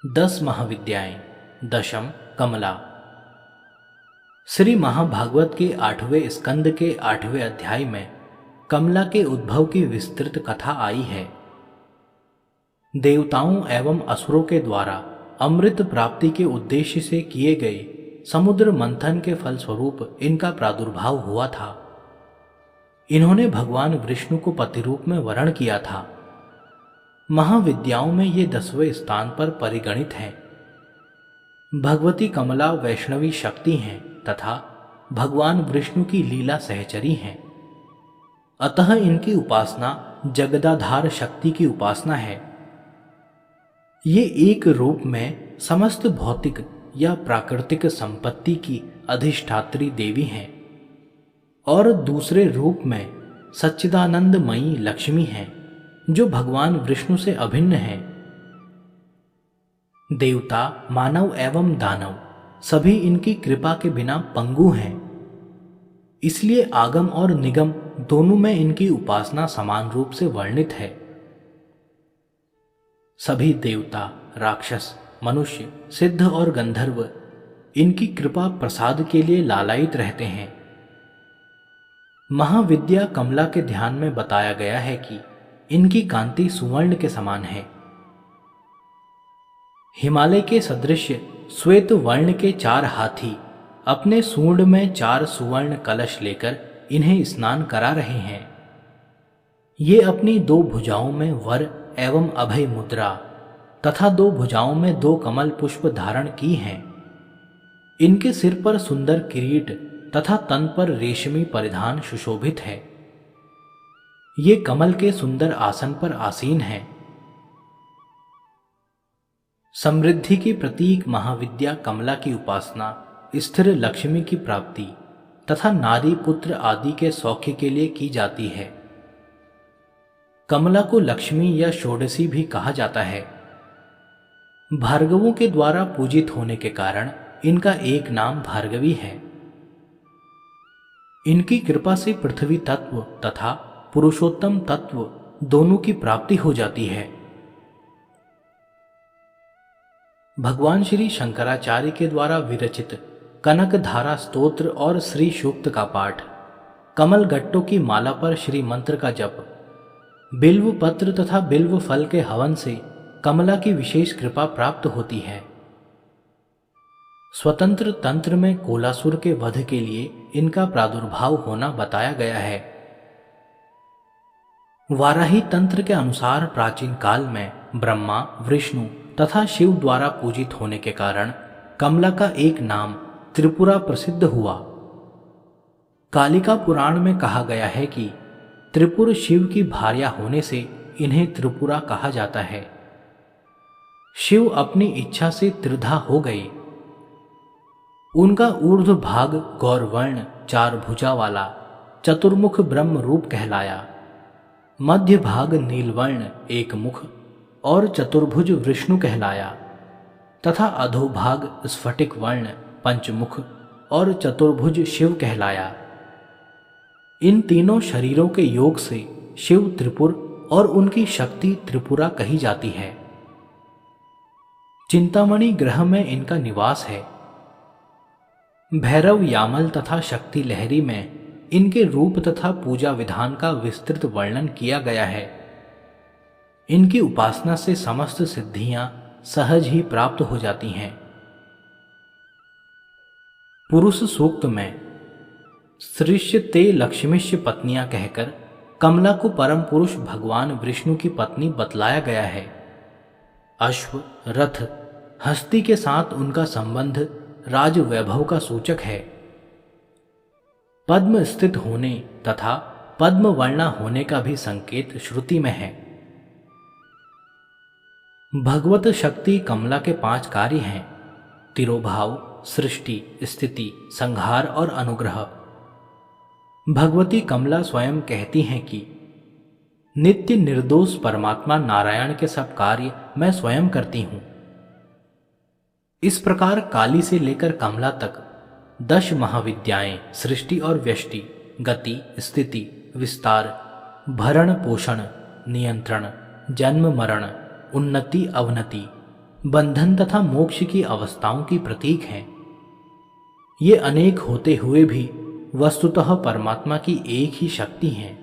10 महाविद्याएं। दशम कमला। श्री महाभागवत के 8वें स्कंद के 8वें अध्याय में कमला के उद्भव की विस्तृत कथा आई है। देवताओं एवं असुरों के द्वारा अमृत प्राप्ति के उद्देश्य से किए गए समुद्र मंथन के फलस्वरूप इनका प्रादुर्भाव हुआ था। इन्होंने भगवान विष्णु को पति रूप में वरण किया था। महाविद्याओं में ये 10वें स्थान पर परिगणित हैं। भगवती कमला वैष्णवी शक्ति हैं तथा भगवान विष्णु की लीला सहचरी हैं। अतः इनकी उपासना जगदाधार शक्ति की उपासना है। ये एक रूप में समस्त भौतिक या प्राकृतिक संपत्ति की अधिष्ठात्री देवी हैं और दूसरे रूप में सच्चिदानंदमयी लक्ष्मी हैं जो भगवान विष्णु से अभिन्न है। देवता, मानव एवं दानव सभी इनकी कृपा के बिना पंगु हैं। इसलिए आगम और निगम दोनों में इनकी उपासना समान रूप से वर्णित है। सभी देवता, राक्षस, मनुष्य, सिद्ध और गंधर्व इनकी कृपा प्रसाद के लिए लालायित रहते हैं। महाविद्या कमला के ध्यान में बताया गया है कि इनकी कांति सुवर्ण के समान है। हिमालय के सदृश श्वेत वर्ण के 4 हाथी अपने सूंड में 4 सुवर्ण कलश लेकर इन्हें स्नान करा रहे हैं। ये अपनी 2 भुजाओं में वर एवं अभय मुद्रा तथा 2 भुजाओं में 2 कमल पुष्प धारण की हैं। इनके सिर पर सुंदर किरीट तथा तन पर रेशमी परिधान सुशोभित है। ये कमल के सुंदर आसन पर आसीन हैं। समृद्धि की प्रतीक महाविद्या कमला की उपासना स्थिर लक्ष्मी की प्राप्ति तथा नारी पुत्र आदि के सौख्य के लिए की जाती है। कमला को लक्ष्मी या षोडशी भी कहा जाता है। भार्गवों के द्वारा पूजित होने के कारण इनका एक नाम भार्गवी है। इनकी कृपा से पृथ्वी तत्व तथा पुरुषोत्तम तत्व दोनों की प्राप्ति हो जाती है। भगवान श्री शंकराचार्य के द्वारा विरचित कनक धारा स्तोत्र और श्री सूक्त का पाठ, कमल गट्टों की माला पर श्री मंत्र का जप, बिल्व पत्र तथा बिल्व फल के हवन से कमला की विशेष कृपा प्राप्त होती है। स्वतंत्र तंत्र में कोलासुर के वध के लिए इनका प्रादुर्भाव होना बताया गया है। वाराही तंत्र के अनुसार प्राचीन काल में ब्रह्मा, विष्णु तथा शिव द्वारा पूजित होने के कारण कमला का एक नाम त्रिपुरा प्रसिद्ध हुआ। कालिका पुराण में कहा गया है कि त्रिपुर शिव की भार्या होने से इन्हें त्रिपुरा कहा जाता है। शिव अपनी इच्छा से त्रिधा हो गए। उनका ऊर्ध्व भाग गौरवर्ण 4 भुजा वाला चतुर्मुख ब्रह्म रूप कहलाया। मध्य भाग नीलवर्ण 1 मुख और चतुर्भुज विष्णु कहलाया तथा अधोभाग स्फटिक वर्ण पंचमुख और चतुर्भुज शिव कहलाया। इन तीनों शरीरों के योग से शिव त्रिपुर और उनकी शक्ति त्रिपुरा कही जाती है। चिंतामणि ग्रह में इनका निवास है। भैरव यामल तथा शक्ति लहरी में इनके रूप तथा पूजा विधान का विस्तृत वर्णन किया गया है। इनकी उपासना से समस्त सिद्धियां सहज ही प्राप्त हो जाती हैं। पुरुष सूक्त में सृष्य ते लक्ष्मीश्य पत्नियां कहकर कमला को परम पुरुष भगवान विष्णु की पत्नी बतलाया गया है। अश्व, रथ, हस्ती के साथ उनका संबंध राज वैभव का सूचक है। पद्म स्थित होने तथा पद्म वर्णा होने का भी संकेत श्रुति में है। भगवत शक्ति कमला के 5 कार्य हैं: तिरोभाव, सृष्टि, स्थिति, संहार और अनुग्रह। भगवती कमला स्वयं कहती हैं कि नित्य निर्दोष परमात्मा नारायण के सब कार्य मैं स्वयं करती हूं। इस प्रकार काली से लेकर कमला तक 10 महाविद्याएं सृष्टि और व्यष्टि, गति, स्थिति, विस्तार, भरण पोषण, नियंत्रण, जन्म मरण, उन्नति अवनति, बंधन तथा मोक्ष की अवस्थाओं की प्रतीक हैं। ये अनेक होते हुए भी वस्तुतः परमात्मा की एक ही शक्ति हैं।